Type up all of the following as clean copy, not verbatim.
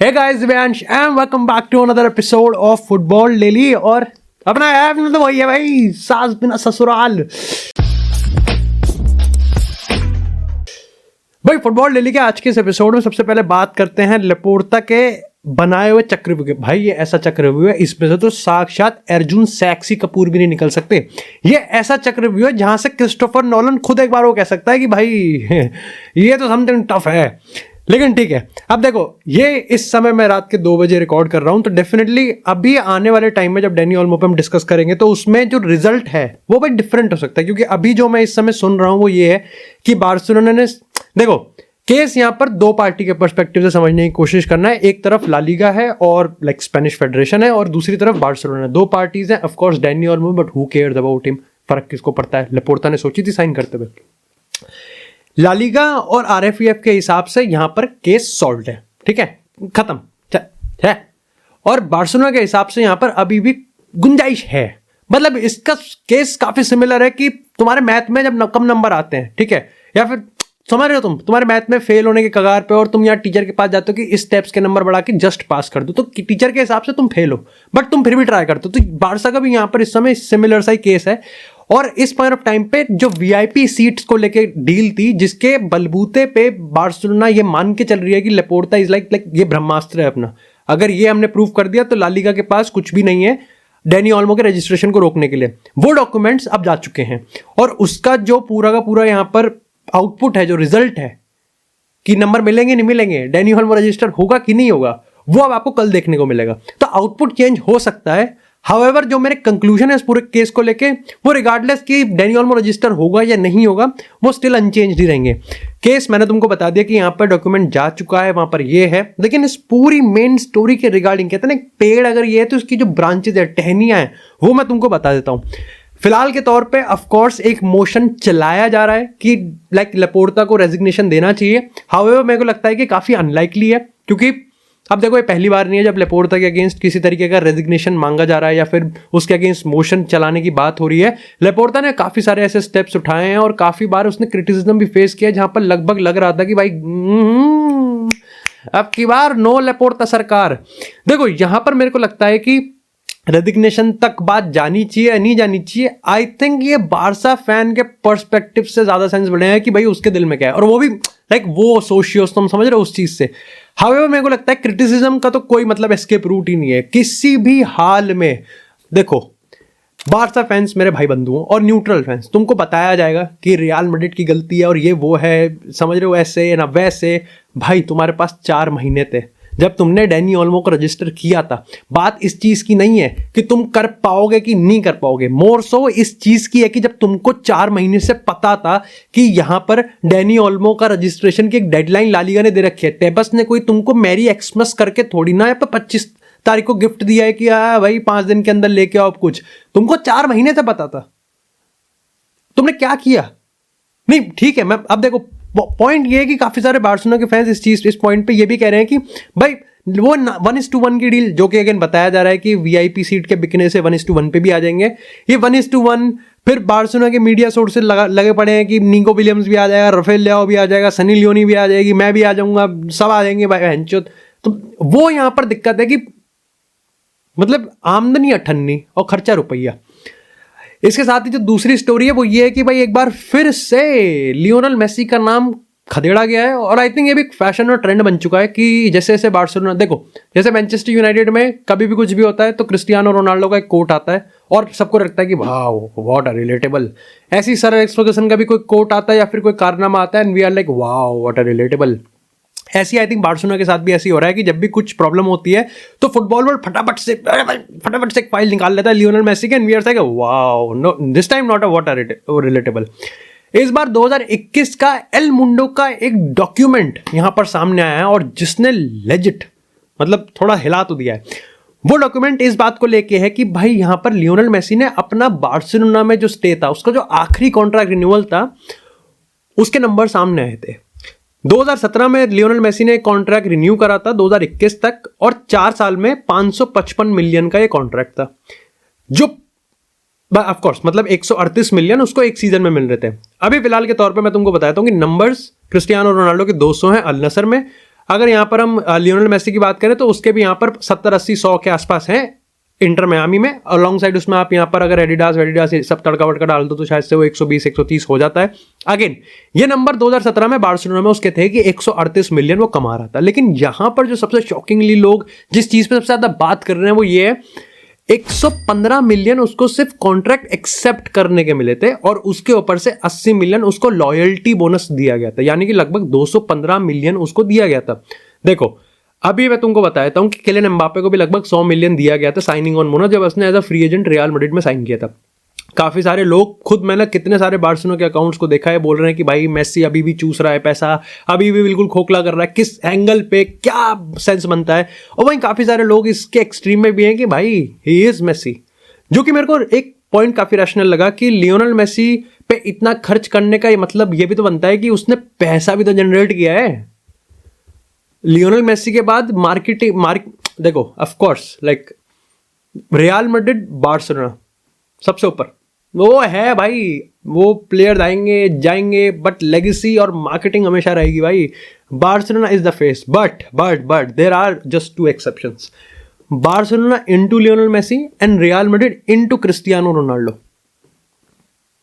Hey guys, Divyansh and welcome back to another episode of Football Daily। और अपना app तो वही है भाई, सास बिना ससुराल। भाई फुटबॉल डेली के आज के इस एपिसोड में सबसे पहले बात करते हैं लेपोर्ता के बनाए हुए चक्रव्यूह के। भाई ये ऐसा चक्रव्यूह है, इसमें से तो साक्षात अर्जुन सैक्सी कपूर भी नहीं निकल सकते। ये ऐसा चक्रव्यूह है जहां से क्रिस्टोफर नोलन खुद एक बार वो कह सकता है कि भाई ये तो समथिंग टफ है। लेकिन ठीक है, अब देखो ये इस समय मैं रात के 2 बजे रिकॉर्ड कर रहा हूं, तो डेफिनेटली अभी आने वाले टाइम में जब डैनी ओल्मो पे हम डिस्कस करेंगे तो उसमें जो रिजल्ट है वो भाई डिफरेंट हो सकता है। क्योंकि अभी जो मैं इस समय सुन रहा हूं वो ये है कि बार्सिलोना ने, देखो केस यहां पर दो पार्टी के पर्सपेक्टिव से समझने की कोशिश करना है। एक तरफ ला लीगा है और लाइक स्पेनिश फेडरेशन है, और दूसरी तरफ बार्सिलोना है। दो पार्टीज हैं, of course Danny Olmo, but who cares about him, फर्क किसको पड़ता है। लेपोर्ता ने सोची थी साइन करते हुए। ला लीगा और आरएफईएफ के हिसाब से यहां पर केस सॉल्व है, ठीक है, खत्म है। और बार्सिलोना के हिसाब से यहां पर अभी भी गुंजाइश है। मतलब इसका केस काफी सिमिलर है कि तुम्हारे मैथ में जब कम नंबर आते हैं, ठीक है, या फिर समझ रहे हो तुम्हारे मैथ में फेल होने के कगार पे और तुम यार टीचर के पास जाते हो कि इस स्टेप्स के नंबर बढ़ा के जस्ट पास कर दो, तो टीचर के हिसाब से तुम फेल हो बट तुम फिर भी ट्राई करते हो। तो बारसा का भी यहां पर इस समय सिमिलर सा ही केस है। और इस पॉइंट ऑफ टाइम पे जो वीआईपी सीट्स को लेके डील थी, जिसके बलबूते पे बार्सिलोना ये मान के चल रही है कि लेपोर्ता इज लाइक ये ब्रह्मास्त्र है अपना, अगर ये हमने प्रूव कर दिया तो ला लीगा के पास कुछ भी नहीं है डैनी ओल्मो के रजिस्ट्रेशन को रोकने के लिए। वो डॉक्यूमेंट्स अब जा चुके हैं और उसका जो पूरा का पूरा यहां पर आउटपुट है, जो रिजल्ट है कि नंबर मिलेंगे नहीं मिलेंगे, डैनी ओल्मो रजिस्टर होगा कि नहीं होगा, वो अब आपको कल देखने को मिलेगा। तो आउटपुट चेंज हो सकता है। हाउएवर जो मेरे कंक्लूजन है इस पूरे केस को लेके, वो रिगार्डलेस कि डैनी ओल्मो रजिस्टर होगा या नहीं होगा, वो स्टिल अनचेंज्ड ही रहेंगे। केस मैंने तुमको बता दिया कि यहां पर डॉक्यूमेंट जा चुका है, वहां पर ये है। लेकिन इस पूरी मेन स्टोरी के रिगार्डिंग, कहते हैं ना पेड़ अगर ये है तो उसकी जो ब्रांचेज है, टहनियां हैं, वो मैं तुमको बता देता हूं। फिलहाल के तौर पे ऑफ कोर्स एक मोशन चलाया जा रहा है कि लाइक लेपोर्ता को रेजिग्नेशन देना चाहिए। हाउएवर मेरे को लगता है कि काफी अनलाइकली है, क्योंकि अब देखो ये पहली बार नहीं है जब लेपोर्ता के अगेंस्ट किसी तरीके का रेजिग्नेशन मांगा जा रहा है या फिर उसके अगेंस्ट मोशन चलाने की बात हो रही है। लेपोर्ता ने काफी सारे ऐसे स्टेप्स उठाए हैं और काफी बार उसने क्रिटिसिज्म भी फेस किया, जहां पर लगभग लग रहा था कि भाई अब की बार नो लेपोर्ता सरकार। देखो यहां पर मेरे को लगता है कि रेजिग्नेशन तक बात जानी चाहिए या नहीं जानी चाहिए। आई थिंक ये बारसा फैन के पर्सपेक्टिव से ज्यादा सेंस बढ़ेगा कि भाई उसके दिल में क्या है, और वो भी लाइक वो सोशियोस, तुम समझ रहे हो उस चीज से। हाउएवर मेरे को लगता है क्रिटिसिज्म का तो कोई मतलब एस्केप रूट ही नहीं है किसी भी हाल में। देखो बारसा फैंस मेरे भाई बंधु हैं और न्यूट्रल फैंस, तुमको बताया जाएगा कि रियल मैड्रिड की गलती है और ये वो है, समझ रहे हो, ऐसे ना वैसे। भाई तुम्हारे पास 4 महीने थे जब तुमने डैनी ओल्मो को रजिस्टर किया था। बात इस चीज की नहीं है कि तुम कर पाओगे कि नहीं कर पाओगे, मोर सो इस चीज की है कि जब तुमको 4 महीने से पता था कि यहां पर डैनी ओल्मो का रजिस्ट्रेशन की एक डेडलाइन ला लीगा ने दे रखी है। टेबस ने कोई तुमको मैरी एक्समस करके थोड़ी ना 25 तारीख को गिफ्ट दिया है कि भाई 5 दिन के अंदर लेके आओ कुछ। तुमको 4 महीने से पता था, तुमने क्या किया? नहीं ठीक है, मैं अब देखो पॉइंट ये है कि काफी सारे बार्सिलोना के फैंस इस पॉइंट पे ये भी कह रहे हैं कि भाई वो 1:1 की डील, जो कि अगेन बताया जा रहा है कि वीआईपी सीट के बिकने से 1:1 पे भी आ जाएंगे। ये 1:1 फिर बार्सिलोना के मीडिया सोर्सेज लगे पड़े हैं कि निको विलियम्स भी आ जाएगा, राफेल लियाओ भी आ जाएगा, सनी लियोनी भी आ जाएगी, मैं भी आ जाऊंगा, सब आ जाएंगे भाई हेंचोत। तो वो यहां पर दिक्कत है कि मतलब आमदनी 98 और खर्चा रुपया। इसके साथ ही जो दूसरी स्टोरी है वो ये है कि भाई एक बार फिर से लियोनेल मेसी का नाम खदेड़ा गया है। और आई थिंक ये भी एक फैशन और ट्रेंड बन चुका है कि जैसे जैसे बार्सिलोना, देखो जैसे मैनचेस्टर यूनाइटेड में कभी भी कुछ भी होता है तो क्रिस्टियानो रोनाल्डो का एक कोट आता है और सबको लगता है कि वाओ व्हाट अ रिलेटेबल। ऐसी सर एलेक्स फर्गुसन का भी कोई कोट आता है या फिर कोई कारनामा आता है and we are like wow what a relatable. ऐसी आई थिंक बार्सिलोना के साथ भी ऐसी हो रहा है कि जब भी कुछ प्रॉब्लम होती है तो फुटबॉल वर्ल्ड फटाफट से एक फाइल निकाल लेता है लियोनेल मेसी के and we are like wow no this time not a what a relatable. इस बार 2021 का एल मुंडो का एक डॉक्यूमेंट यहां पर सामने आया है और जिसने लेजिट मतलब थोड़ा हिला तो दिया है। वो डॉक्यूमेंट इस बात को लेके है कि भाई यहां पर लियोनेल मेसी ने अपना बार्सिलोना में जो स्टे था, उसका जो आखिरी कॉन्ट्रैक्ट रिन्यूअल था, उसके नंबर सामने आए थे। 2017 में लियोनेल मेसी ने कॉन्ट्रैक्ट रिन्यू करा था 2021 तक, और 4 साल में 555 मिलियन का ये कॉन्ट्रैक्ट था, जो ऑफ कोर्स मतलब 138 मिलियन उसको एक सीजन में मिल रहे थे। अभी फिलहाल के तौर पे मैं तुमको बताता हूं कि नंबर्स क्रिस्टियानो रोनाल्डो के 200 हैं अल नसर में, अगर यहाँ पर हम लियोनेल मेसी की बात करें तो उसके भी यहाँ पर 70-80-100 के आसपास हैं इंटर मियामी में। अलॉन्ग साइड उसमें आप यहाँ पर अगर एडिडास सब तड़का वड़का डाल दो तो शायद से वो 120-130 हो जाता है। अगेन ये नंबर 2017 में बार्सिलोना में उसके थे कि 138 मिलियन वो कमा रहा था। लेकिन यहाँ पर जो सबसे शॉकिंगली लोग जिस चीज पे सबसे ज्यादा बात कर रहे हैं वो ये है 115 मिलियन उसको सिर्फ कॉन्ट्रैक्ट एक्सेप्ट करने के मिले थे और उसके ऊपर से 80 मिलियन उसको लॉयल्टी बोनस दिया गया था, यानी कि लगभग 215 मिलियन उसको दिया गया था। देखो अभी मैं तुमको बताता हूं कि किलियन एम्बापे को भी लगभग 100 मिलियन दिया गया था साइनिंग ऑन बोनस जब उसने as a free agent Real Madrid में साइन किया था। काफी सारे लोग, खुद मैंने कितने सारे बार्सिलोना के अकाउंट्स को देखा है, बोल रहे हैं कि भाई मेसी अभी भी चूस रहा है पैसा, अभी भी बिल्कुल खोखला कर रहा है, किस एंगल पे क्या सेंस बनता है। और वहीं काफी सारे लोग इसके एक्सट्रीम में भी हैं कि भाई ही इज मेसी, जो कि मेरे को एक पॉइंट काफी रैशनल लगा कि लियोनेल मेसी पे इतना खर्च करने का मतलब ये भी तो बनता है कि उसने पैसा भी तो जनरेट किया है। लियोनेल मेसी के बाद देखो of course like real Madrid Barcelona सबसे ऊपर वो है भाई, वो प्लेयर आएंगे जाएंगे बट लेगेसी और मार्केटिंग हमेशा रहेगी भाई। Barcelona is the face but there are just 2 exceptions, Barcelona into Lionel Messi and Real Madrid into Cristiano Ronaldo.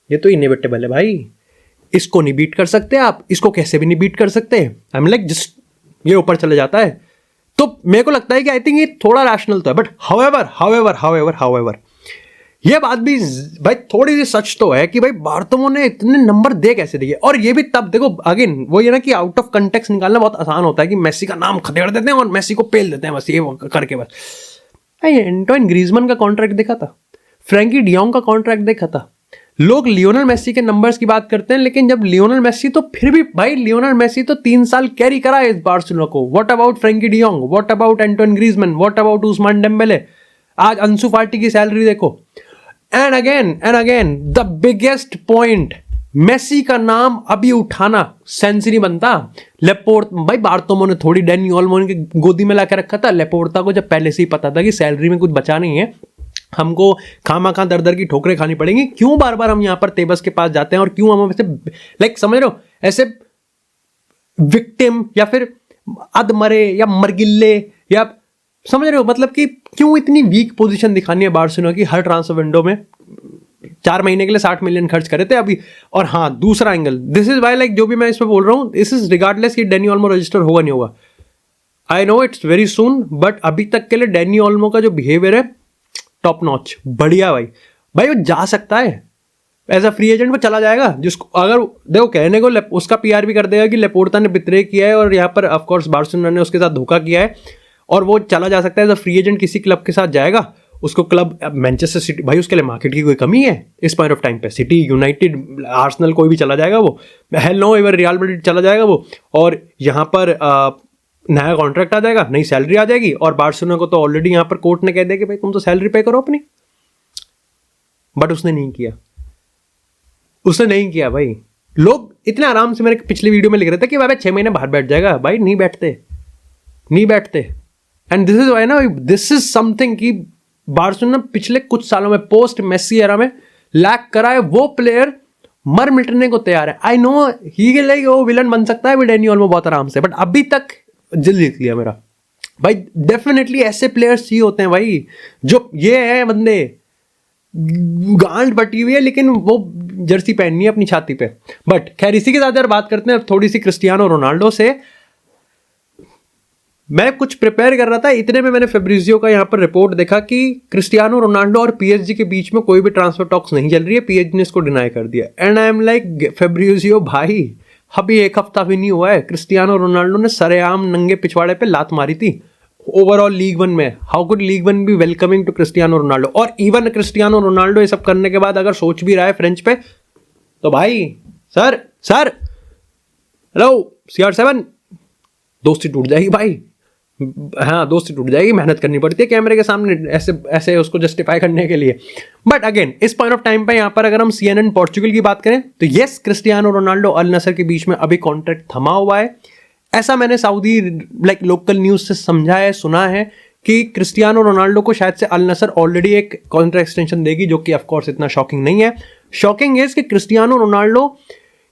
ये तो इनएविटेबल है भाई, इसको नहीं बीट कर सकते आप, इसको कैसे भी नहीं बीट कर सकते। आई एम लाइक जस्ट ये ऊपर चले जाता है। तो मेरे को लगता है कि आई थिंक ये थोड़ा रैशनल तो है, बट हाउएवर ये बात भी भाई थोड़ी सी सच तो है कि भाई बार्तोमो ने इतने नंबर दे कैसे दिए। और ये भी तब देखो अगेन वो ये ना कि आउट ऑफ कंटेक्स्ट निकालना बहुत आसान होता है कि मेसी का नाम खदेड़ देते हैं और मेसी को पेल देते हैं बस ये करके बस। एंटोइन ग्रीजमैन का कॉन्ट्रैक्ट देखा था, फ्रैंकी डियोंग का कॉन्ट्रैक्ट देखा था। लोग लियोनेल मेसी के नंबर्स की बात करते हैं, लेकिन जब लियोनेल मेसी तो फिर भी भाई लियोनेल मेसी तो 3 साल कैरी करा है इस बार्सिलोना को। What about Frenkie de Jong, what about Antoine Griezmann, what about Ousmane Dembele. आज अंसु फाटी की सैलरी देखो। And again the biggest point, Messi का नाम अभी उठाना सेंस नहीं बनता। लेपोर्ट भाई बार्तोमो ने थोड़ी डैनी ओल्मो के गोदी में लाकर रखा था। लेपोर्टा को जब पहले से ही पता था कि सैलरी में कुछ बचा नहीं है, हमको खामा दर की ठोकरें खानी पड़ेंगी, क्यों बार बार हम यहां पर तेबस के पास जाते हैं और क्यों हम ऐसे लाइक समझ रहे हो ऐसे विक्टिम या फिर अधमरे या मरगिल्ले या समझ रहे हो मतलब कि क्यों इतनी वीक पोजीशन दिखानी है बार्सिलोना की हर ट्रांसफर विंडो में। 4 महीने के लिए 60 मिलियन खर्च करे थे अभी। और हाँ दूसरा angle, this is why like जो भी मैं इस पर बोल रहा हूं दिस इज रिगार्डलेस कि डैनी ओल्मो रजिस्टर होगा नहीं होगा, I know it's very soon, but अभी तक के लिए डैनी ओल्मो का जो बिहेवियर है टॉप नॉच, बढ़िया भाई वो जा सकता है एज अ फ्री एजेंट, वो चला जाएगा। जिसको अगर देखो कहने को उसका पीआर भी कर देगा कि लेपोर्टा ने बित्रे किया है और यहाँ पर ऑफ कोर्स बार्सिलोना ने उसके साथ धोखा किया है और वो चला जा सकता है एज अ फ्री एजेंट, किसी क्लब के साथ जाएगा। उसको क्लब मैनचेस्टर सिटी, भाई उसके लिए मार्केट की कोई कमी है इस पॉइंट ऑफ टाइम पे। सिटी, यूनाइटेड, आर्सेनल कोई भी चला जाएगा वो, hello no even real Madrid चला जाएगा वो, और यहाँ पर नया कॉन्ट्रैक्ट आ जाएगा, नई सैलरी आ जाएगी। और बार्सिलोना को तो ऑलरेडी यहाँ पर कोर्ट ने कह दिया कि भाई तुम तो सैलरी पे करो अपनी, बट उसने नहीं किया भाई। लोग इतने आराम से मेरे पिछली वीडियो में लिख रहे थे कि भाई 6 महीने बाहर बैठ जाएगा, भाई नहीं बैठते। एंड दिस इज वाई ना, दिस इज समथिंग कि बार्सिलोना पिछले कुछ सालों में पोस्ट मेसी एरा में लैक करा है। वो प्लेयर मर मिटने को तैयार है। आई नो ही लाइक वो विलन बन सकता है डैनी ओल्मो बहुत आराम से, बट अभी तक दिल जीत लिया मेरा भाई। डेफिनेटली ऐसे प्लेयर्स ही होते हैं भाई, जो ये है बंदे गांड बटी हुई है लेकिन वो जर्सी पहननी है अपनी छाती पे। बट खैर इसी के साथ यार बात करते हैं थोड़ी सी क्रिस्टियानो रोनाल्डो से। मैं कुछ प्रिपेयर कर रहा था, इतने में मैंने फेब्रिजियो का यहाँ पर रिपोर्ट देखा कि क्रिस्टियानो रोनाल्डो और पीएसजी के बीच में कोई भी ट्रांसफर टॉक्स नहीं चल रही है, पीएसजी ने इसको डिनाई कर दिया। And I am like Fabrizio भाई अभी 1 हफ्ता भी नहीं हुआ है, क्रिस्टियानो रोनाल्डो ने सरेआम नंगे पिछवाड़े पे लात मारी थी ओवरऑल लीग 1 में। How could league 1 be welcoming to Cristiano Ronaldo? और इवन क्रिस्टियानो रोनाल्डो ये सब करने के बाद अगर सोच भी रहा है फ्रेंच पे, तो भाई सर हेलो CR7, दोस्ती टूट जाएगी भाई। हाँ दोस्ती टूट जाएगी, मेहनत करनी पड़ती है कैमरे के सामने ऐसे उसको जस्टिफाई करने के लिए। बट अगेन इस पॉइंट ऑफ टाइम पे यहाँ पर अगर हम CNN पोर्चुगल की बात करें तो यस, क्रिस्टियानो रोनाल्डो अल नसर के बीच में अभी कॉन्ट्रैक्ट थमा हुआ है। ऐसा मैंने सऊदी लाइक लोकल न्यूज से समझा है, सुना है कि क्रिस्टियानो रोनाल्डो को शायद से अल नसर ऑलरेडी एक कॉन्ट्रैक्ट एक्सटेंशन देगी, जो कि ऑफ कोर्स इतना शॉकिंग नहीं है। शॉकिंग है कि क्रिस्टियानो रोनाल्डो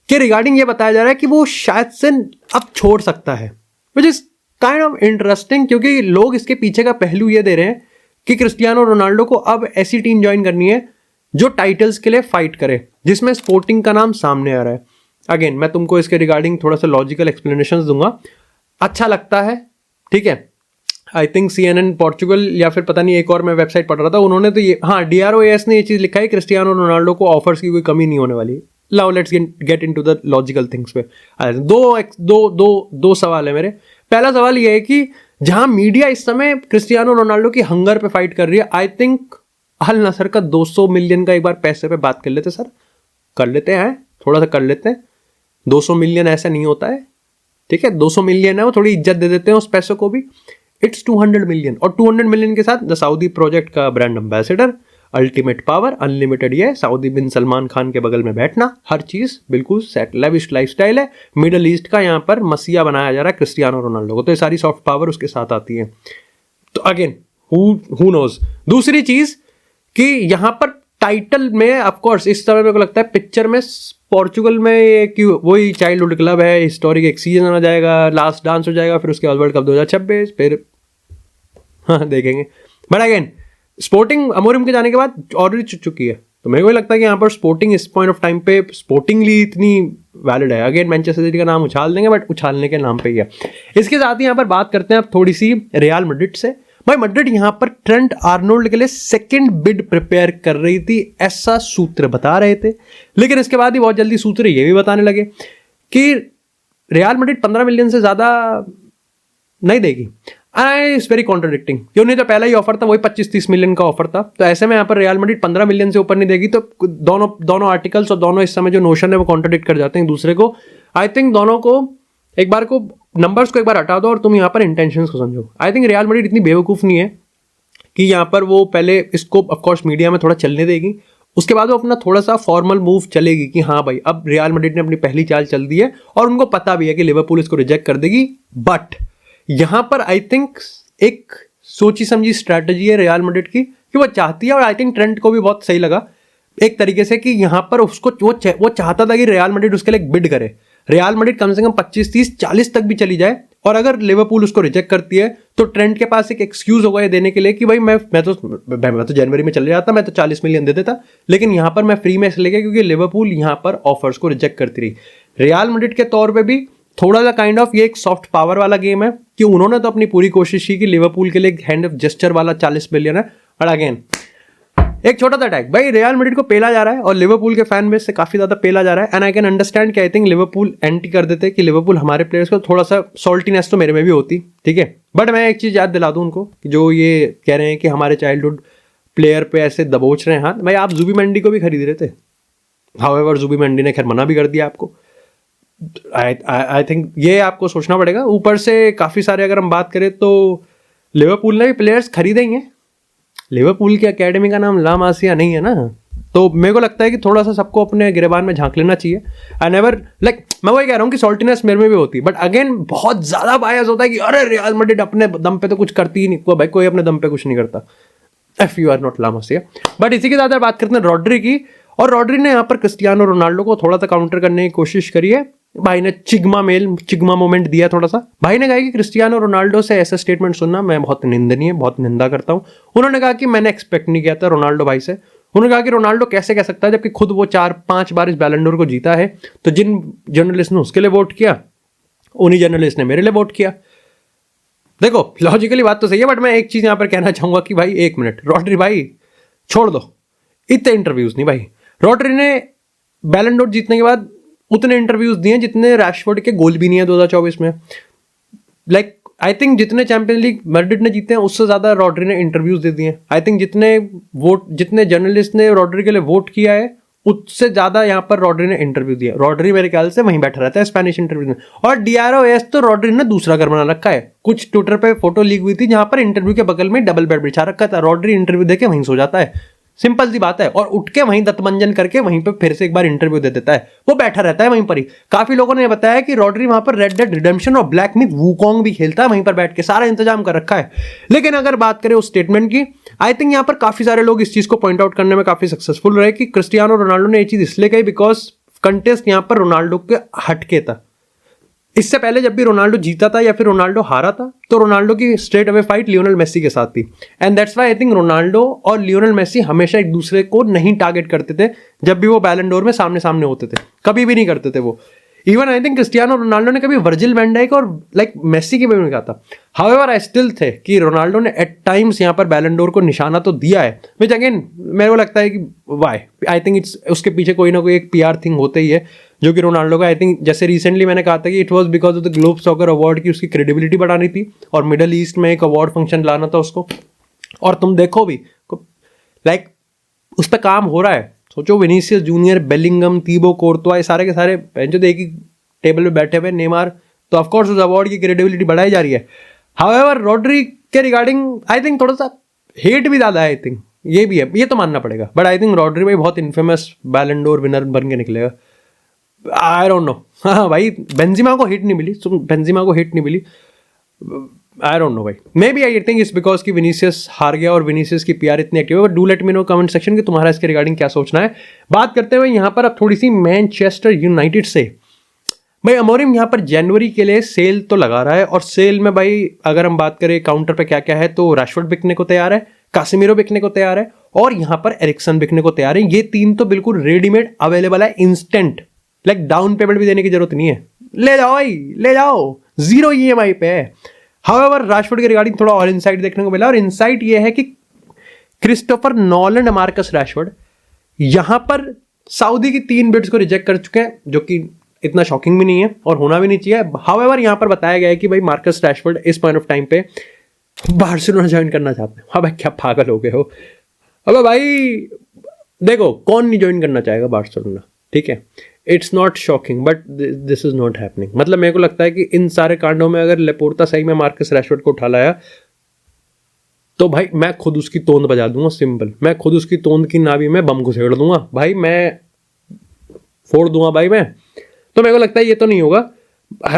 के रिगार्डिंग ये बताया जा रहा है कि वो शायद से अब छोड़ सकता है, which is kind of interesting, क्योंकि लोग इसके पीछे का पहलू ये दे रहे हैं कि क्रिस्टियानो रोनाल्डो को अब ऐसी टीम ज्वाइन करनी है जो टाइटल्स के लिए फाइट करे, जिसमें स्पोर्टिंग का नाम सामने आ रहा है। अगेन मैं तुमको इसके रिगार्डिंग थोड़ा सा लॉजिकल एक्सप्लेनेशन दूंगा, अच्छा लगता है, ठीक है। आई थिंक CNN पोर्चुगल या फिर पता नहीं एक और मैं वेबसाइट पढ़ रहा था, उन्होंने तो ये, हाँ, DROAS ने ये चीज़ लिखा है, क्रिस्टियानो रोनाल्डो को ऑफर्स की कोई कमी नहीं होने वाली। लाओ let's get into the logical things पे। दो सवाल है मेरे। पहला सवाल ये है कि जहां मीडिया इस समय क्रिस्टियानो रोनाल्डो की हंगर पे फाइट कर रही है, आई थिंक अल नसर का 200 मिलियन का एक बार पैसे पे बात कर लेते सर, कर लेते हैं, थोड़ा सा कर लेते हैं। 200 मिलियन ऐसा नहीं होता है, ठीक है, 200 मिलियन है, वो थोड़ी इज्जत दे देते हैं उस पैसों को भी। इट्स 200 मिलियन, और 200 मिलियन के साथ द सऊदी प्रोजेक्ट का brand ambassador, ultimate power, unlimited, ये सऊदी बिन सलमान खान के बगल में बैठना, हर चीज बिल्कुल सेट, लेविश लाइफस्टाइल है। मिडल ईस्ट का यहाँ पर मसीहा बनाया जा रहा है क्रिस्टियानो रोनाल्डो को, तो ये सारी सॉफ्ट पावर उसके साथ आती है। तो अगेन हु नोज। दूसरी चीज कि यहाँ पर टाइटल में ऑफकोर्स इस समय मेरे को लगता है पिक्चर में पोर्चुगल में ये कि वही चाइल्डहुड क्लब है, हिस्टोरिक एक सीजन आ जाएगा, लास्ट डांस हो जाएगा, फिर उसके बाद वर्ल्ड कप 2026, फिर हाँ देखेंगे। बट अगेन स्पोर्टिंग अमोरिम के जाने के बाद ऑलरेडी चुकी है, तो मेरे को लगता है कि यहाँ पर स्पोर्टिंग इस पॉइंट ऑफ टाइम पे स्पोर्टिंगली इतनी वैलिड है। अगेन मैनचेस्टर सिटी का नाम उछाल देंगे, बट उछालने के नाम पे ही है। इसके साथ ही यहाँ पर बात करते हैं अब थोड़ी सी रियल मैड्रिड से। भाई मैड्रिड यहाँ पर ट्रेंट आर्नोल्ड के लिए सेकंड बिड प्रिपेयर कर रही थी, ऐसा सूत्र बता रहे थे, लेकिन इसके बाद ही बहुत जल्दी सूत्र ये भी बताने लगे कि रियल मैड्रिड 15 मिलियन से ज्यादा नहीं देगी। इट्स वेरी कॉन्ट्राडिक्टिंग, क्यों नहीं, तो पहला ही ऑफर था वही 25-30 मिलियन का ऑफर था, तो ऐसे में यहाँ पर रियल मैड्रिड 15 मिलियन से ऊपर नहीं देगी, तो दोनों आर्टिकल्स और दोनों इस समय जो नोशन है वो कॉन्ट्राडिक्ट कर जाते हैं एक दूसरे को। आई थिंक दोनों को एक बार को नंबर्स को एक बार हटा दो और तुम यहाँ पर इंटेंशंस को समझो। आई थिंक रियल मैड्रिड इतनी बेवकूफ़ नहीं है कि यहाँ पर वो पहले इसको ऑफकोर्स मीडिया में थोड़ा चलने देगी, उसके बाद वो अपना थोड़ा सा फॉर्मल मूव चलेगी कि हाँ भाई अब रियल मैड्रिड ने अपनी पहली चाल चल दी है, और उनको पता भी है कि लिवरपूल इसको रिजेक्ट कर देगी। बट यहाँ पर आई थिंक एक सोची समझी स्ट्रैटेजी है रियल मैड्रिड की कि वो चाहती है, और आई थिंक ट्रेंट को भी बहुत सही लगा एक तरीके से कि यहाँ पर उसको वो चाहता था कि रियल मैड्रिड उसके लिए बिड करे, रियल मैड्रिड कम से कम 25-30-40 तक भी चली जाए, और अगर लिवरपूल उसको रिजेक्ट करती है तो ट्रेंट के पास एक एक्सक्यूज होगा ये देने के लिए कि भाई मैं तो जनवरी में चले जाता, मैं तो 40 मिलियन दे देता, लेकिन यहाँ पर मैं फ्री में इसलिए गया क्योंकि लिवरपूल यहाँ पर ऑफर्स को रिजेक्ट करती रही। रियल मैड्रिड के तौर पे भी थोड़ा सा काइंड ऑफ ये एक सॉफ्ट पावर वाला गेम है कि उन्होंने तो अपनी पूरी कोशिश की कि लिवरपूल के लिए हैंड ऑफ जेस्चर वाला 40 मिलियन है, और अगेन एक छोटा सा अटैक, भाई रियल मैड्रिड को पेला जा रहा है और लिवरपूल के फैन बेस से काफी ज्यादा पेला जा रहा है, एंड आई कैन अंडरस्टैंड कि आई थिंक लिवरपूल एंटी कर देते कि लिवरपूल हमारे प्लेयर्स को थोड़ा सा सॉल्टीनेस तो मेरे में भी होती, ठीक है। बट मैं एक चीज याद दिला दूं उनको कि जो ये कह रहे हैं कि हमारे चाइल्डहुड प्लेयर पे ऐसे दबोच रहे हैं हाथ, भाई आप जुबीमेंडी को भी खरीद रहे थे, हाउएवर जुबीमेंडी ने खैर मना भी कर दिया आपको। आई थिंक ये आपको सोचना पड़ेगा। ऊपर से काफी सारे अगर हम बात करें तो लिवरपूल ने भी प्लेयर्स खरीदे ही हैं, लिवरपूल की एकेडमी का नाम ला मासिया नहीं है ना, तो मेरे को लगता है कि थोड़ा सा सबको अपने गिरेबान में झांक लेना चाहिए। आई नेवर लाइक, मैं वही कह रहा हूँ कि सॉल्टीनेस मेरे में भी होती है, बट अगेन बहुत ज्यादा बायस होता है कि अरे रियल मैड्रिड अपने दम पे तो कुछ करती ही नहीं, भाई कोई अपने दम पे कुछ नहीं करता if you are not La Masia. But इसी के साथ बात करते हैं रॉड्री की, और रॉड्री ने यहाँ पर क्रिस्टियानो रोनाल्डो को थोड़ा सा काउंटर करने की कोशिश करी है। भाई ने चिग्मा मोमेंट दिया थोड़ा सा। भाई ने कहा कि क्रिस्टियानो रोनाल्डो से ऐसा स्टेटमेंट सुनना मैं बहुत निंदनीय, बहुत निंदा करता हूं। उन्होंने कहा कि मैंने एक्सपेक्ट नहीं किया था रोनाल्डो भाई से। उन्होंने कहा कि रोनाल्डो कैसे कह सकता है जबकि खुद वो 4-5 बार इस बैलन डोर को जीता है, तो जिन जर्नलिस्ट ने उसके लिए वोट किया उन्हीं जर्नलिस्ट ने मेरे लिए वोट किया। देखो लॉजिकली बात तो सही है, बट मैं एक चीज यहां पर कहना चाहूंगा कि भाई एक मिनट, रॉड्री भाई छोड़ दो इतने इंटरव्यूज नहीं। भाई रॉड्री ने बैलन डोर जीतने के बाद उतने इंटरव्यूज दिए जितने रैशफोर्ड के गोल भी नहीं है 2024 में। लाइक आई थिंक जितने चैंपियन लीग मैड्रिड ने जीते हैं उससे ज्यादा रॉड्री ने इंटरव्यूज दे दिए। आई थिंक जितने जर्नलिस्ट ने रॉड्री के लिए वोट किया है उससे ज्यादा यहाँ पर रॉड्री ने इंटरव्यू दिया। रॉड्री मेरे ख्याल से वहीं बैठा रहता है स्पेनिश इंटरव्यू में, और DROAS तो रॉड्री ने दूसरा घर बना रखा है। कुछ ट्विटर पे फोटो लीक हुई थी जहां पर इंटरव्यू के बगल में डबल बेड बिछा रखा था, रॉड्री इंटरव्यू देके वहीं सो जाता है, सिंपल सी बात है, और उठ के वहीं दंतमंजन करके वहीं पे फिर से एक बार इंटरव्यू दे देता है, वो बैठा रहता है वहीं पर ही। काफी लोगों ने बताया कि रॉड्री वहां पर रेड डेड रिडेम्पशन और ब्लैक मिथ वूकॉन्ग भी खेलता है वहीं पर बैठ के, सारा इंतजाम कर रखा है। लेकिन अगर बात करें उस स्टेटमेंट की, आई थिंक यहाँ पर काफी सारे लोग इस चीज को पॉइंट आउट करने में काफी सक्सेसफुल रहे कि क्रिस्टियानो रोनाल्डो ने ये चीज इसलिए कही बिकॉज कंटेस्ट यहाँ पर रोनाल्डो के हटके था। इससे पहले जब भी रोनाल्डो जीता था या फिर रोनाल्डो हारा था तो रोनाल्डो की straight away fight Lionel Messi के साथ थी, and that's why I think Ronaldo और लियोनेल मेसी हमेशा एक दूसरे को नहीं टारगेट करते थे जब भी वो बैलन डोर में सामने सामने होते थे, कभी भी नहीं करते थे वो। Even I think Cristiano Ronaldo ने कभी वर्जिल वैन डाइक और मेसी के बारे में कहा था। हाउएवर आई स्टिल थे कि रोनाल्डो ने एट टाइम्स यहाँ पर बैलन डोर को निशाना तो दिया है, विच अगेन मेरे को लगता है कि वाई आई थिंक इट्स उसके पीछे कोई ना कोई एक PR थिंग होते ही है, जो कि रोनाल्डो का आई थिंक जैसे रिसेंटली मैंने कहा था कि it was because of the globe soccer award की उसकी क्रेडिबिलिटी बढ़ानी थी और मिडल ईस्ट में एक अवार्ड फंक्शन लाना था उसको। और तुम देखो भी उस पर काम हो रहा है। सोचो विनीसियस जूनियर, बेलिंगम, तीबो कोर्तवा, ये सारे के सारे जो एक ही टेबल पे बैठे हुए, नेमार, तो ऑफकोर्स उस अवार्ड की क्रेडिबिलिटी बढ़ाई जा रही है। हाउएवर रॉड्री के रिगार्डिंग आई थिंक थोड़ा सा हेट भी ज़्यादा है, आई थिंक ये भी है, ये तो मानना पड़ेगा, बट आई थिंक रॉड्री भाई बहुत इन्फेमस बैलन डोर विनर बन के निकलेगा। आई डोंट नो। हाँ भाई, बेंजिमा को हिट नहीं मिली, आई डोंट नो भाई, maybe I think it's because कि विनीसियस हार गया और विनीसियस की PR इतनी एक्टिव है। But do let me know comment section कि तुम्हारा इसके रिगार्डिंग क्या सोचना है। बात करते हुए यहाँ पर अब थोड़ी सी मैनचेस्टर यूनाइटेड से। भाई अमोरिम यहाँ पर जनवरी के लिए सेल तो लगा रहा है, और सेल में भाई अगर हम बात करें काउंटर पे क्या क्या है, तो रैशफोर्ड बिकने को तैयार है, कासिमिरो बिकने को तैयार है, और यहाँ पर एरिक्सन बिकने को तैयार है। ये तीन तो बिल्कुल रेडीमेड अवेलेबल है, इंस्टेंट, डाउन पेमेंट भी देने की जरूरत नहीं है, ले जाओ भाई, ले जाओ, 0 EMI पे है। हाउएवर रैशफोर्ड के रिगार्डिंग थोड़ा और इनसाइट देखने को मिला, और इनसाइट ये है कि क्रिस्टोफर नॉलन, मार्कस रैशफोर्ड यहां पर सऊदी की 3 बिड्स को रिजेक्ट कर चुके हैं, जो कि इतना शॉकिंग भी नहीं है और होना भी नहीं चाहिए। हाउएवर यहां पर बताया गया है कि भाई मार्कस रैशफोर्ड इस पॉइंट ऑफ टाइम पे बार्सिलोना ज्वाइन करना चाहते हैं। हाँ भाई, क्या पागल हो गए हो। अबे भाई देखो, कौन नहीं ज्वाइन करना चाहेगा बार्सिलोना, ठीक है, it's not shocking, but this is not happening. मतलब मेरे को लगता है कि इन सारे कांडों में अगर लेपोर्टा सही में मार्कस रैशफोर्ड को उठा लाया तो भाई मैं खुद उसकी तोंद बजा दूंगा, सिंपल। मैं खुद उसकी तोंद की नाभि में बम घुसेड़ दूंगा भाई, मैं फोड़ दूंगा भाई मैं। तो मेरे को लगता है ये तो नहीं होगा।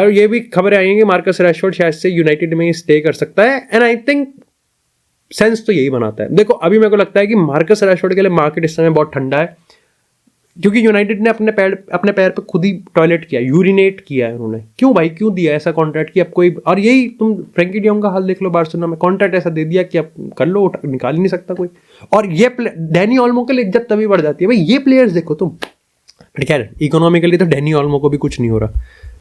ये भी खबरें आई हैं कि मार्कस रैशफोर्ड शायद से यूनाइटेड में स्टे कर सकता है, एंड आई थिंक सेंस तो यही बनाता है। देखो अभी मेरे को लगता है कि मार्कस रैशफोर्ड के लिए मार्केट इस समय बहुत ठंडा है, क्योंकि यूनाइटेड ने अपने पैर पे खुद ही टॉयलेट किया, यूरिनेट किया है उन्होंने। क्यों भाई, क्यों दिया ऐसा कॉन्ट्रैक्ट कि अब कोई, और यही तुम फ्रैंकी डियोंग का हाल देख लो, बार्सिलोना में कॉन्ट्रैक्ट ऐसा दे दिया कि अब कर लो, निकाल ही नहीं सकता कोई। और ये डैनी ऑल्मो के लिए इज्जत तभी बढ़ जाती है भाई, ये प्लेयर्स देखो तुम। खैर इकोनॉमिकली तो डैनी ऑल्मो को भी कुछ नहीं हो रहा।